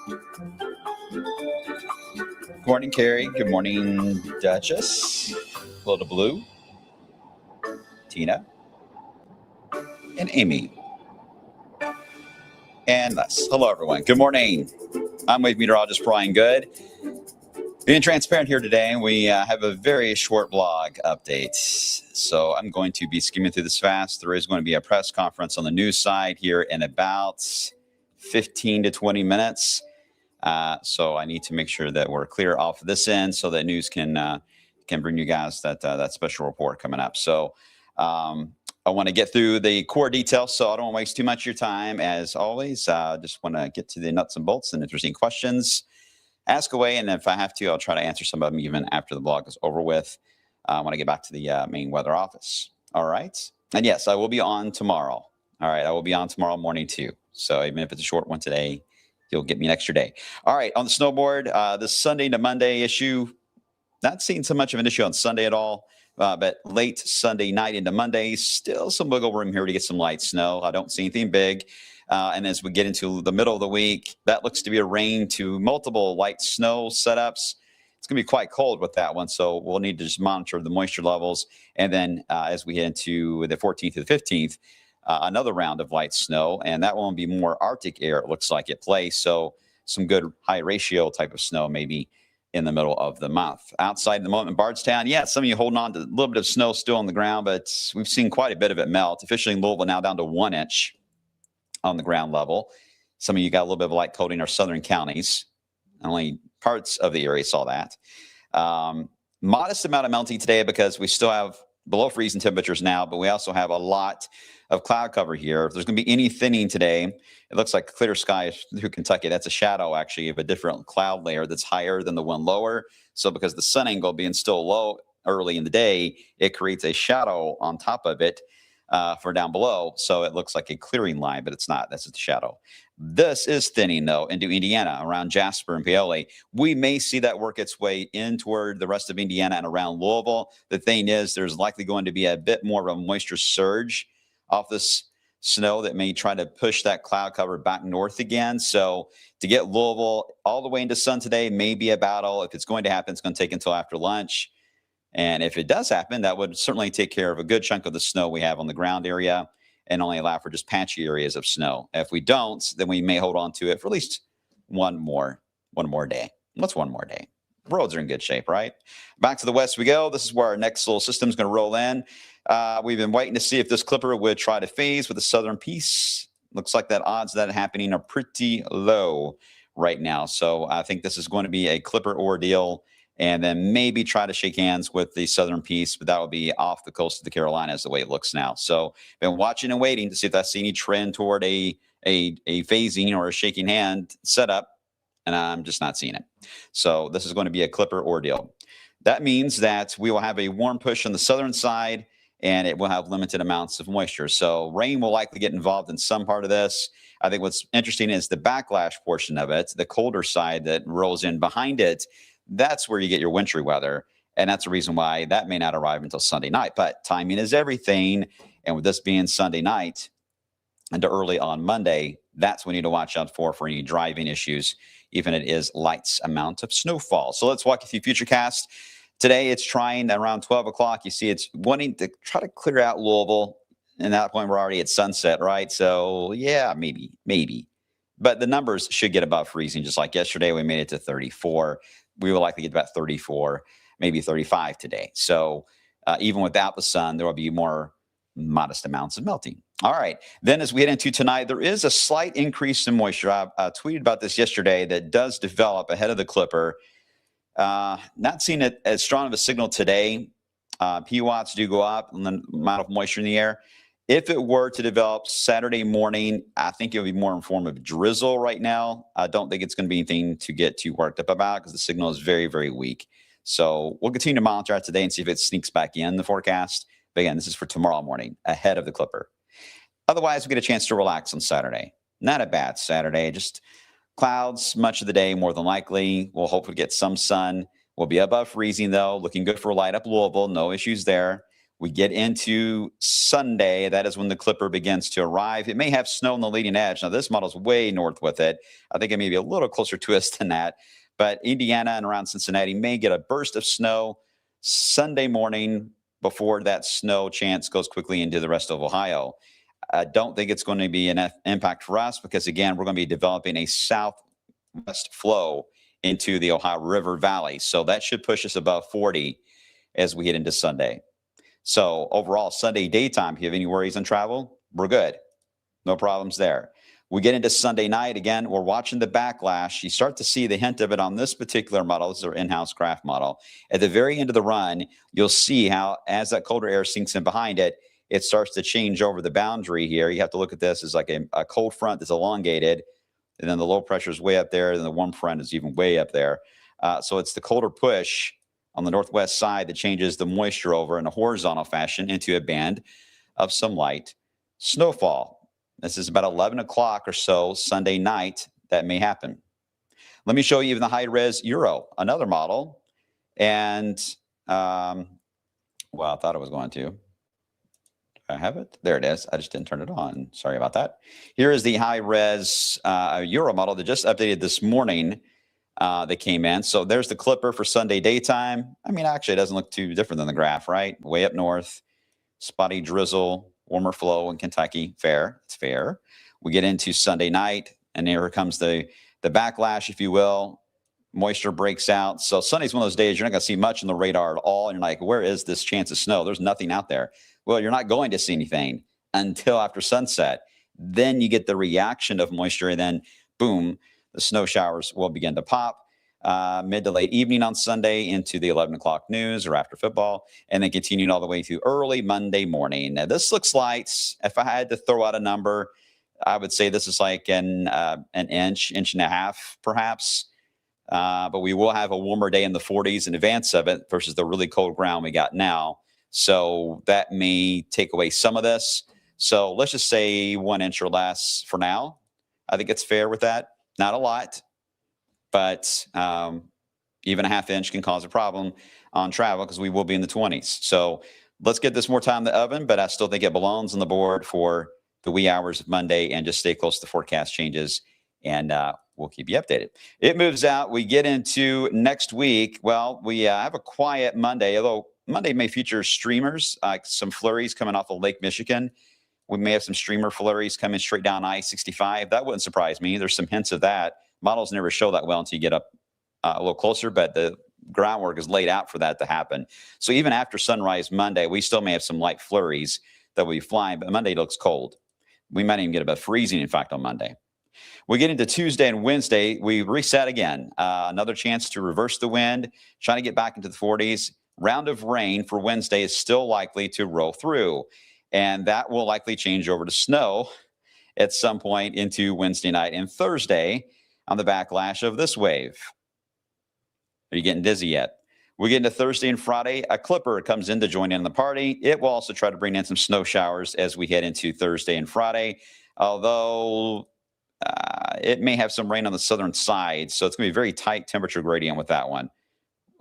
Good morning, Carrie. Good morning, Duchess. Hello to Blue, Tina, and Amy. And Les. Hello, everyone. Good morning. I'm with meteorologist Brian Good. Being transparent here today, we have a very short blog update. So I'm going to be skimming through this fast. There is going to be a press conference on the news side here in about 15 to 20 minutes. So I need to make sure that we're clear off of this end so that news can bring you guys that special report coming up. So I want to get through the core details, so I don't want to waste too much of your time. As always, just want to get to the nuts and bolts and interesting questions. Ask away, and if I have to, I'll try to answer some of them even after the blog is over with. I want to get back to the main weather office. All right. And yes, I will be on tomorrow. All right. I will be on tomorrow morning too. So even if it's a short one today, you'll get me an extra day. All right. On the snowboard, this Sunday to Monday issue, not seeing so much of an issue on Sunday at all. But late Sunday night into Monday, still some wiggle room here to get some light snow. I don't see anything big. And as we get into the middle of the week, that looks to be a rain to multiple light snow setups. It's going to be quite cold with that one, so we'll need to just monitor the moisture levels. And then as we head into the 14th to the 15th, another round of light snow, and that won't be more Arctic air, it looks like, at play. So some good high ratio type of snow maybe in the middle of the month. Outside the moment in Bardstown, yeah, some of you holding on to a little bit of snow still on the ground, but we've seen quite a bit of it melt. Officially in Louisville now down to 1 inch on the ground level. Some of you got a little bit of light coating in our southern counties. Only parts of the area saw that. Modest amount of melting today because we still have below freezing temperatures now, but we also have a lot of cloud cover here. If there's going to be any thinning today, it looks like clear sky through Kentucky. That's a shadow, actually, of a different cloud layer that's higher than the one lower. So because the sun angle being still low early in the day, it creates a shadow on top of it for down below. So it looks like a clearing line, but it's not. That's just a shadow. This is thinning, though, into Indiana, around Jasper and Paoli. We may see that work its way in toward the rest of Indiana and around Louisville. The thing is, there's likely going to be a bit more of a moisture surge off this snow that may try to push that cloud cover back north again. So to get Louisville all the way into sun today may be a battle. If it's going to happen, it's going to take until after lunch. And if it does happen, that would certainly take care of a good chunk of the snow we have on the ground area and only allow for just patchy areas of snow. If we don't, then we may hold on to it for at least one more day. What's one more day? Roads are in good shape, right? Back to the west we go. This is where our next little system is going to roll in. We've been waiting to see if this clipper would try to phase with the southern piece. Looks like that odds of that happening are pretty low right now. So I think this is going to be a clipper ordeal and then maybe try to shake hands with the southern piece, but that would be off the coast of the Carolinas the way it looks now. So been watching and waiting to see if I see any trend toward a phasing or a shaking hand setup, and I'm just not seeing it. So this is going to be a clipper ordeal. That means that we will have a warm push on the southern side, and it will have limited amounts of moisture. So rain will likely get involved in some part of this. I think what's interesting is the backlash portion of it, the colder side that rolls in behind it. That's where you get your wintry weather. And that's the reason why that may not arrive until Sunday night. But timing is everything. And with this being Sunday night into early on Monday, that's when you need to watch out for any driving issues, even if it is light amount of snowfall. So let's walk you through Futurecast. Today, it's trying around 12 o'clock. You see it's wanting to try to clear out Louisville. And at that point, we're already at sunset, right? So, yeah, maybe. But the numbers should get above freezing. Just like yesterday, we made it to 34. We will likely get about 34, maybe 35 today. So even without the sun, there will be more modest amounts of melting. All right. Then as we head into tonight, there is a slight increase in moisture. I tweeted about this yesterday that does develop ahead of the clipper. Not seeing it as strong of a signal today. P-watts do go up and the amount of moisture in the air. If it were to develop Saturday morning, I think it would be more in form of drizzle right now. I don't think it's going to be anything to get too worked up about because the signal is very, very weak. So we'll continue to monitor that today and see if it sneaks back in the forecast. But again, this is for tomorrow morning ahead of the clipper. Otherwise, we get a chance to relax on Saturday. Not a bad Saturday, just clouds much of the day, more than likely. We'll hopefully get some sun. We'll be above freezing, though. Looking good for light up Louisville. No issues there. We get into Sunday. That is when the clipper begins to arrive. It may have snow on the leading edge. Now, this model's way north with it. I think it may be a little closer to us than that. But Indiana and around Cincinnati may get a burst of snow Sunday morning before that snow chance goes quickly into the rest of Ohio. I don't think it's going to be an impact for us because, again, we're going to be developing a southwest flow into the Ohio River Valley. So that should push us above 40 as we head into Sunday. So overall, Sunday daytime, if you have any worries on travel, we're good. No problems there. We get into Sunday night. Again, we're watching the backlash. You start to see the hint of it on this particular model. This is our in-house craft model. At the very end of the run, you'll see how as that colder air sinks in behind it, it starts to change over the boundary here. You have to look at this as like a cold front that's elongated, and then the low pressure is way up there, and the warm front is even way up there. So it's the colder push on the northwest side that changes the moisture over in a horizontal fashion into a band of some light snowfall. This is about 11 o'clock or so Sunday night that may happen. Let me show you even the high-res Euro, another model. And, well, I thought I was going to. I have it. There it is. I just didn't turn it on. Sorry about that. Here is the high-res Euro model that just updated this morning. That came in. So there's the clipper for Sunday daytime. I mean, actually, it doesn't look too different than the graph, right? Way up north, spotty drizzle, warmer flow in Kentucky. Fair. It's fair. We get into Sunday night, and here comes the backlash, if you will. Moisture breaks out. So Sunday's one of those days you're not going to see much on the radar at all. And you're like, where is this chance of snow? There's nothing out there. Well, you're not going to see anything until after sunset. Then you get the reaction of moisture, and then boom, the snow showers will begin to pop mid to late evening on Sunday into the 11 o'clock news or after football, and then continuing all the way through early Monday morning. Now, this looks like, if I had to throw out a number, I would say this is like an inch and a half, perhaps. But we will have a warmer day in the 40s in advance of it versus the really cold ground we got now. So that may take away some of this. So let's just say 1 inch or less for now. I think it's fair with that. Not a lot, but even a half inch can cause a problem on travel because we will be in the 20s. So let's get this more time in the oven, but I still think it belongs on the board for the wee hours of Monday, and just stay close to the forecast changes, and we'll keep you updated. It moves out. We get into next week. Well, we have a quiet Monday, although Monday may feature streamers, some flurries coming off of Lake Michigan. We may have some streamer flurries coming straight down I-65. That wouldn't surprise me. There's some hints of that. Models never show that well until you get up a little closer, but the groundwork is laid out for that to happen. So even after sunrise Monday, we still may have some light flurries that will be flying, but Monday looks cold. We might even get above freezing, in fact, on Monday. We get into Tuesday and Wednesday. We reset again. Another chance to reverse the wind, trying to get back into the 40s. Round of rain for Wednesday is still likely to roll through. And that will likely change over to snow at some point into Wednesday night and Thursday on the backlash of this wave. Are you getting dizzy yet? We get into Thursday and Friday. A clipper comes in to join in the party. It will also try to bring in some snow showers as we head into Thursday and Friday, although it may have some rain on the southern side. So it's going to be a very tight temperature gradient with that one.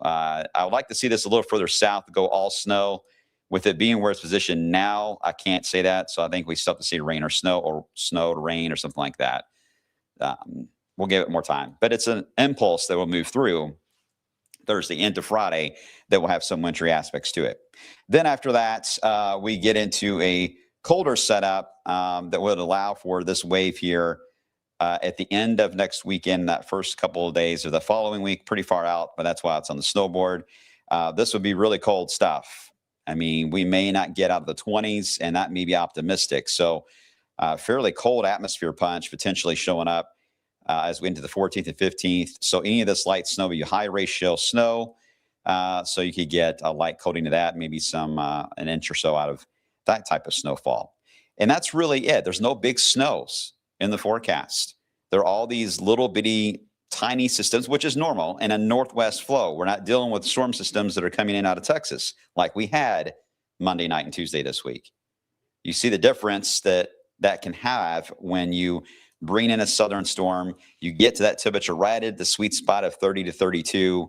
I would like to see this a little further south, go all snow. With it being where it's positioned now, I can't say that. So I think we still have to see rain or snow to rain or something like that. We'll give it more time. But it's an impulse that will move through Thursday into Friday that will have some wintry aspects to it. Then after that, we get into a colder setup that would allow for this wave here at the end of next weekend, that first couple of days of the following week, pretty far out, but that's why it's on the snowboard. This would be really cold stuff. I mean, we may not get out of the 20s, and that may be optimistic. So fairly cold atmosphere punch potentially showing up as we into the 14th and 15th. So any of this light snow will be high ratio snow. So you could get a light coating of that, maybe some an inch or so out of that type of snowfall. And that's really it. There's no big snows in the forecast. There are all these little bitty tiny systems, which is normal, and a northwest flow. We're not dealing with storm systems that are coming in out of Texas like we had Monday night and Tuesday this week. You see the difference that can have when you bring in a southern storm. You get to that temperature right at the sweet spot of 30 to 32.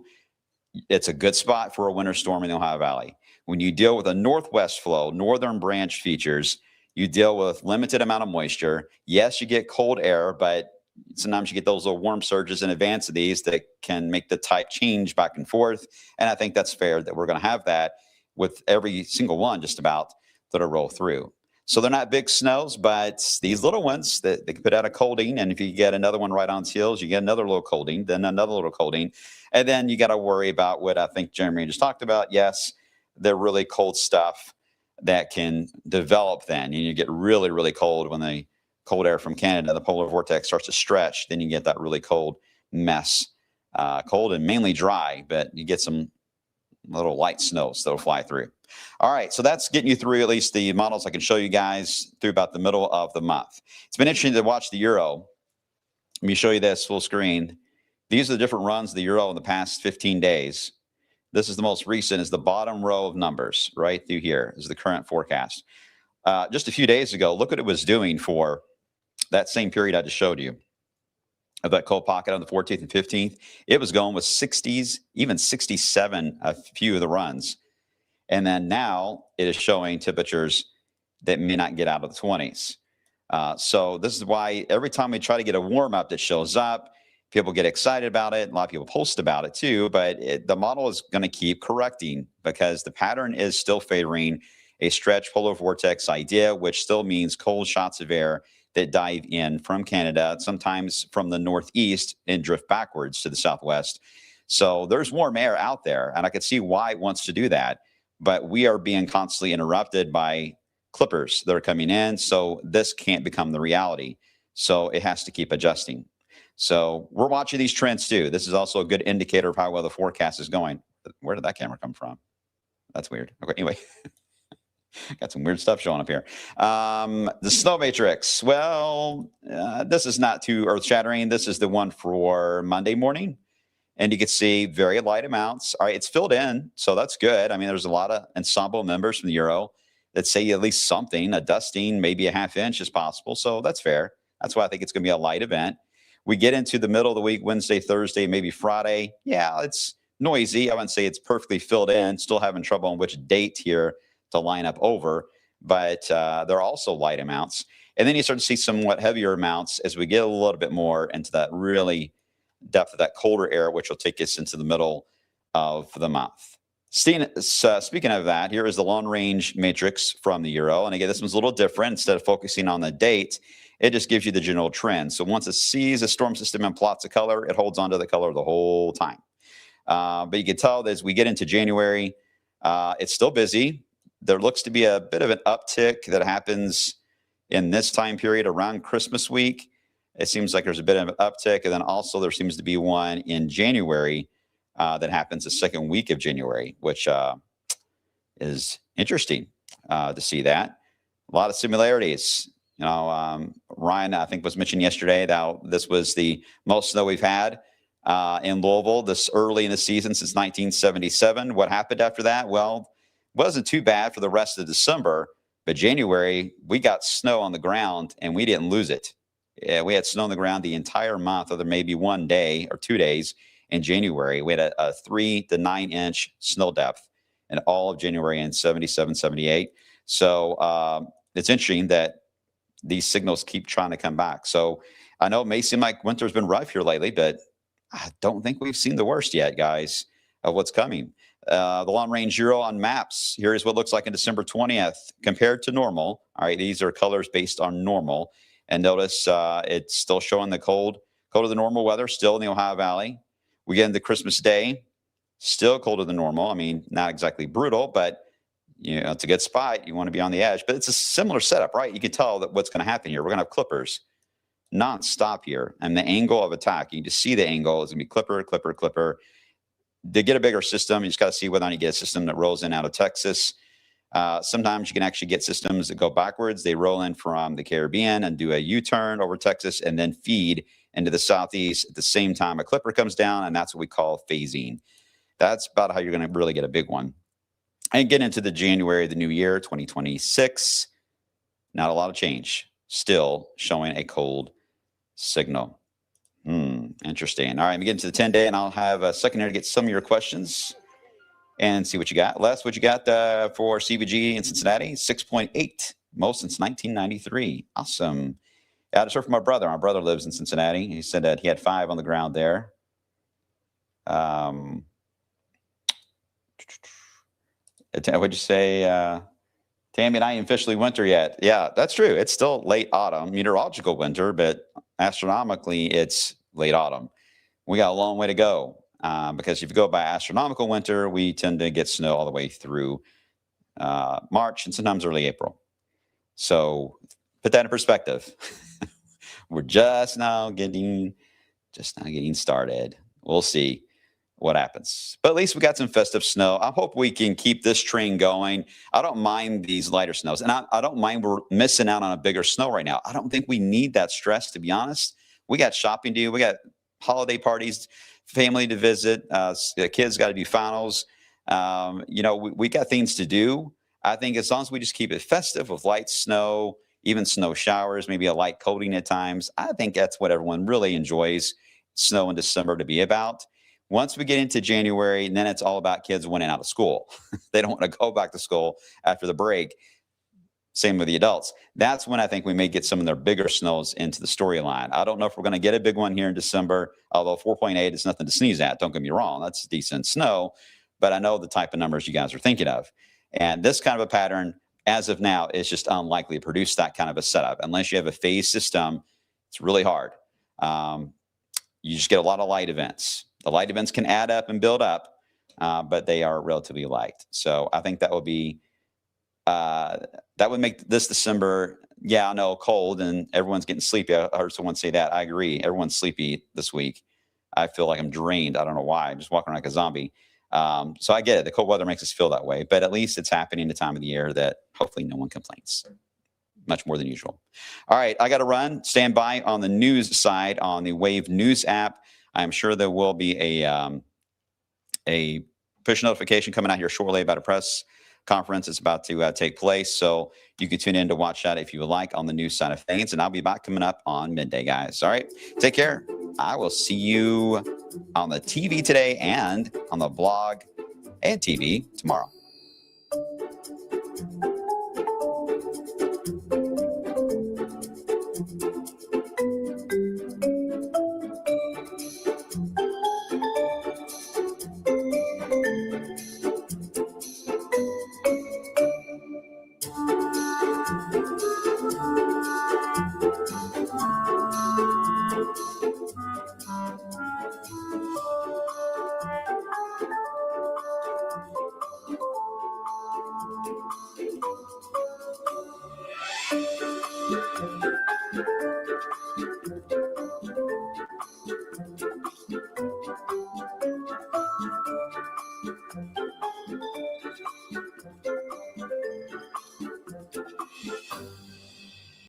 It's a good spot for a winter storm in the Ohio Valley. when you deal with a northwest flow, northern branch features, you deal with limited amount of moisture. Yes, you get cold air, but sometimes you get those little warm surges in advance of these that can make the type change back and forth. And I think that's fair that we're going to have that with every single one just about that'll roll through. So they're not big snows, but these little ones that they can put out a colding. And if you get another one right on its heels, you get another little colding, then another little colding. And then you got to worry about what I think Jeremy just talked about. Yes, they're really cold stuff that can develop then. And you get really, really cold when the cold air from Canada, the polar vortex starts to stretch. Then you get that really cold mess, cold and mainly dry, but you get some little light snows that'll fly through. All right, so that's getting you through at least the models I can show you guys through about the middle of the month. It's been interesting to watch the Euro. Let me show you this full screen. These are the different runs of the Euro in the past 15 days. This is the most recent, is the bottom row of numbers right through here is the current forecast. Just a few days ago, look what it was doing for that same period I just showed you of that cold pocket on the 14th and 15th. It was going with 60s, even 67 a few of the runs. And then now it is showing temperatures that may not get out of the 20s. So this is why every time we try to get a warm up that shows up, people get excited about it. A lot of people post about it too, but the model is going to keep correcting because the pattern is still favoring a stretch polar vortex idea, which still means cold shots of air that dive in from Canada, sometimes from the northeast and drift backwards to the southwest. So there's warm air out there, and I could see why it wants to do that. But we are being constantly interrupted by clippers that are coming in. So this can't become the reality. So it has to keep adjusting. So we're watching these trends too. This is also a good indicator of how well the forecast is going. Where did that camera come from? That's weird. Okay, anyway. Got some weird stuff showing up here. The snow matrix. Well, this is not too earth-shattering. This is the one for Monday morning. And you can see very light amounts. All right, it's filled in, so that's good. I mean, there's a lot of ensemble members from the Euro that say at least something, a dusting, maybe a half inch is possible. So that's fair. That's why I think it's going to be a light event. We get into the middle of the week, Wednesday, Thursday, maybe Friday. Yeah, it's noisy. I wouldn't say it's perfectly filled in. Still having trouble on which date here to line up over, but there are also light amounts. And then you start to see somewhat heavier amounts as we get a little bit more into that really depth of that colder air, which will take us into the middle of the month. Speaking of that, here is the long range matrix from the Euro. And again, this one's a little different. Instead of focusing on the date, it just gives you the general trend. So once it sees a storm system and plots a color, it holds onto the color the whole time. But you can tell that as we get into January, it's still busy. There looks to be a bit of an uptick that happens in this time period around Christmas week. It seems like there's a bit of an uptick. And then also there seems to be one in January that happens the second week of January, which is interesting to see that. A lot of similarities. You know, Ryan, I think, was mentioned yesterday that this was the most snow we've had in Louisville this early in the season since 1977. What happened after that? Well, wasn't too bad for the rest of December, but January, we got snow on the ground and we didn't lose it. Yeah, we had snow on the ground the entire month, other maybe 1 day or 2 days in January. We had a 3 to 9 inch snow depth in all of January in 77, 78. So it's interesting that these signals keep trying to come back. So I know it may seem like winter's been rough here lately, but I don't think we've seen the worst yet, guys, of what's coming. The long range Euro on maps. Here is what it looks like on December 20th compared to normal. All right, these are colors based on normal. And notice it's still showing the colder than normal weather still in the Ohio Valley. We get into Christmas Day, still colder than normal. I mean, not exactly brutal, but you know, it's a good spot. You want to be on the edge, but it's a similar setup, right? You can tell that what's going to happen here. We're going to have clippers nonstop here, and the angle of attack. You can just see the angle is going to be clipper, clipper, clipper. To get a bigger system, you just got to see whether or not you get a system that rolls in out of Texas. Sometimes you can actually get systems that go backwards. They roll in from the Caribbean and do a U-turn over Texas and then feed into the southeast at the same time a clipper comes down, and that's what we call phasing. That's about how you're going to really get a big one. And get into the January of the new year, 2026. Not a lot of change. Still showing a cold signal. Interesting. All right, we get into the 10-day, and I'll have a second here to get some of your questions. and see what you got. Les, what you got for CVG in Cincinnati? 6.8, most since 1993. Awesome. Yeah, I just heard from my brother. My brother lives in Cincinnati. He said that he had 5 on the ground there. What'd you say, Tammy? Not even officially winter yet. Yeah, that's true. It's still late autumn, meteorological winter, but astronomically, it's late autumn. We got a long way to go because if you go by astronomical winter, we tend to get snow all the way through March and sometimes early April. So put that in perspective. We're just now getting started. We'll see what happens. But at least we got some festive snow. I hope we can keep this train going. I don't mind these lighter snows. And I don't mind we're missing out on a bigger snow right now. I don't think we need that stress, to be honest. We got shopping to do. We got holiday parties, family to visit. The kids got to do finals. We got things to do. I think as long as we just keep it festive with light snow, even snow showers, maybe a light coating at times, I think that's what everyone really enjoys snow in December to be about. Once we get into January, then it's all about kids wanting out of school. They don't want to go back to school after the break. Same with the adults. That's when I think we may get some of their bigger snows into the storyline. I don't know if we're going to get a big one here in December, although 4.8 is nothing to sneeze at. Don't get me wrong. That's decent snow. But I know the type of numbers you guys are thinking of. And this kind of a pattern, as of now, is just unlikely to produce that kind of a setup. Unless you have a phase system, it's really hard. You just get a lot of light events. The light events can add up and build up, but they are relatively light. So I think that would be that would make this December, I know, cold and everyone's getting sleepy. I heard someone say that. I agree. Everyone's sleepy this week. I feel like I'm drained. I don't know why. I'm just walking around like a zombie. So I get it. The cold weather makes us feel that way, but at least it's happening the time of the year that hopefully no one complains. Much more than usual. All right, I got to run. Stand by on the news side on the Wave News app. I'm sure there will be a push notification coming out here shortly about a press conference that's about to take place. So you can tune in to watch that if you would like on the news side of things. And I'll be back coming up on midday, guys. All right, take care. I will see you on the TV today and on the blog and TV tomorrow.